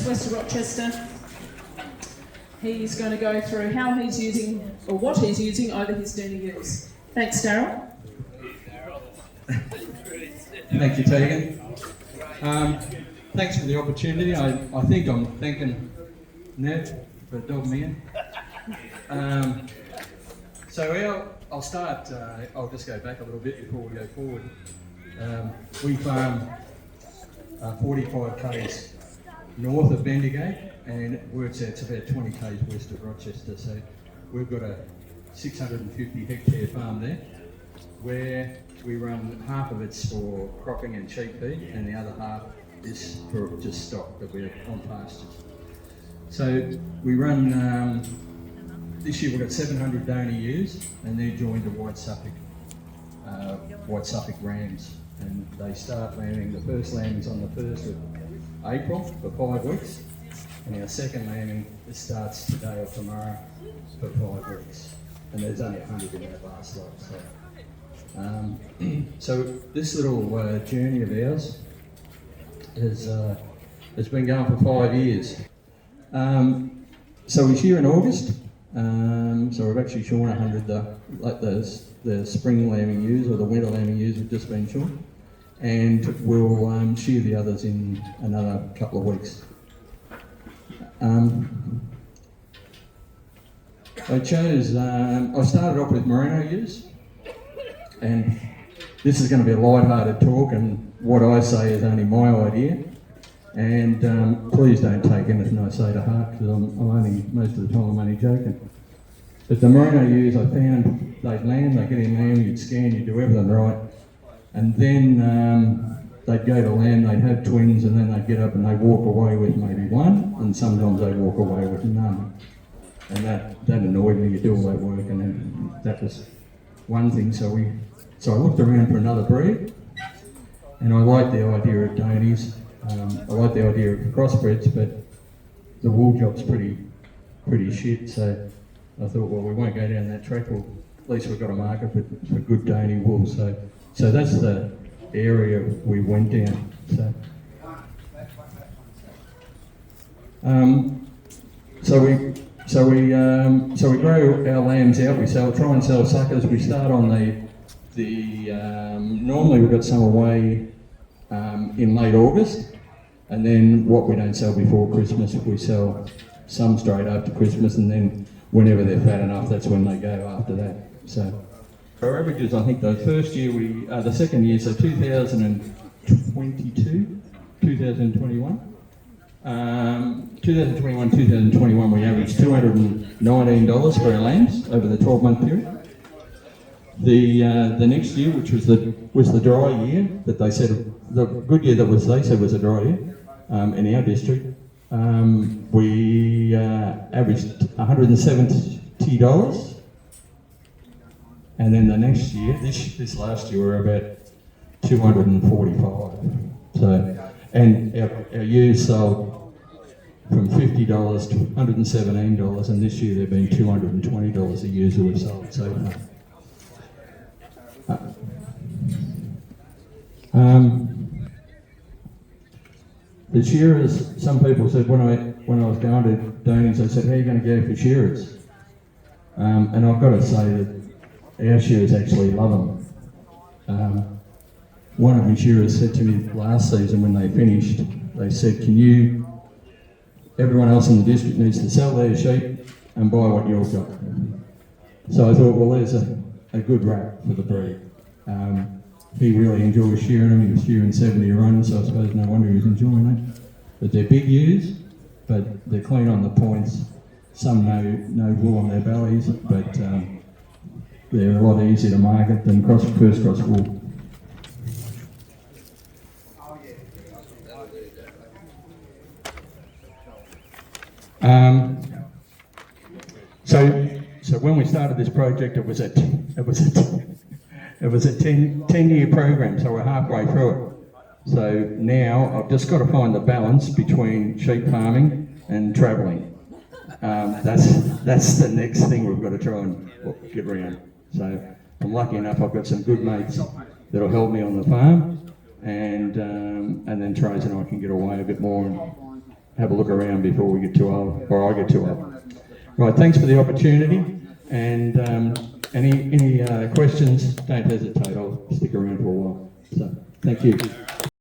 west of Rochester. He's going to go through how he's using, or what he's using over his Dohne ewes. Thanks, Darryl. Thank you, Tegan. Thanks for the opportunity. I think I'm thanking Nev for dogging me in. I'll start, I'll just go back a little bit before we go forward. We farm 45 k's north of Bendigo, and it works out to about 20 k's west of Rochester. So we've got a 650 hectare farm there, where we run half of it's for cropping and sheep feed, and the other half is for just stock that we're on pastures. So we run, this year we've got 700 Dohne ewes, and they're joined to White Suffolk rams, and they start lambing. The first lambing's on the 1st of April for 5 weeks, and our second lambing starts today or tomorrow for 5 weeks, and there's only 100 in that last lot. So this little journey of ours has been going for 5 years. So we shear in August. So we've actually shorn 100 the spring lambing ewes or the winter lambing ewes have just been shorn, and we'll shear the others in another couple of weeks. I started off with Merino ewes, and this is going to be a light-hearted talk, and what I say is only my idea, and please don't take anything I say to heart, because I'm only, most of the time I'm only joking. But the Merino ewes, I found they'd lamb, they'd get in lamb, you'd scan, you'd do everything right, and then they'd go to lamb, they'd have twins, and then they'd get up and they'd walk away with maybe one, and sometimes they'd walk away with none. And that annoyed me. You do all that work, and then that was one thing. So I looked around for another breed, and I liked the idea of Dohnes. I like the idea of crossbreds, but the wool job's pretty shit. So I thought, well, we won't go down that track. Well, at least we've got a market for good Dohne wool. So that's the area we went down. So we grow our lambs out. We try and sell suckers. We start on normally we've got some away in late August, and then what we don't sell before Christmas, we sell some straight after Christmas, and then whenever they're fat enough, that's when they go after that. So our averages, I think the first year the second year, so 2022, 2021. 2021, we averaged $219 for our lambs over the 12-month period. The next year, which was the dry year that they said, the good year that they said was a dry year in our district, we averaged $170, and then the next year, this last year, we were about $245. So, and our ewes sold from $50 to $117, and this year they've been $220 a ewes that we've sold so far. The shearers, some people said when I was going to Dohne's, they said, how are you going to go for shearers? And I've got to say that our shearers actually love them. One of my shearers said to me last season when they finished, they said, everyone else in the district needs to sell their sheep and buy what you've got. So I thought, well, there's a good rap for the breed. He really enjoys shearing them. He was shearing 70 runs, so I suppose no wonder he was enjoying it. But they're big ewes, but they're clean on the points. Some no wool on their bellies, but they're a lot easier to market than first cross wool. So when we started this project, it was a 10-year program, so we're halfway through it. So now I've just got to find the balance between sheep farming and travelling. That's the next thing we've got to try and get around. So I'm lucky enough I've got some good mates that'll help me on the farm, and then Trace and I can get away a bit more have a look around before we get too old, or I get too old. Right, thanks for the opportunity, and any questions, don't hesitate, I'll stick around for a while. So, thank you.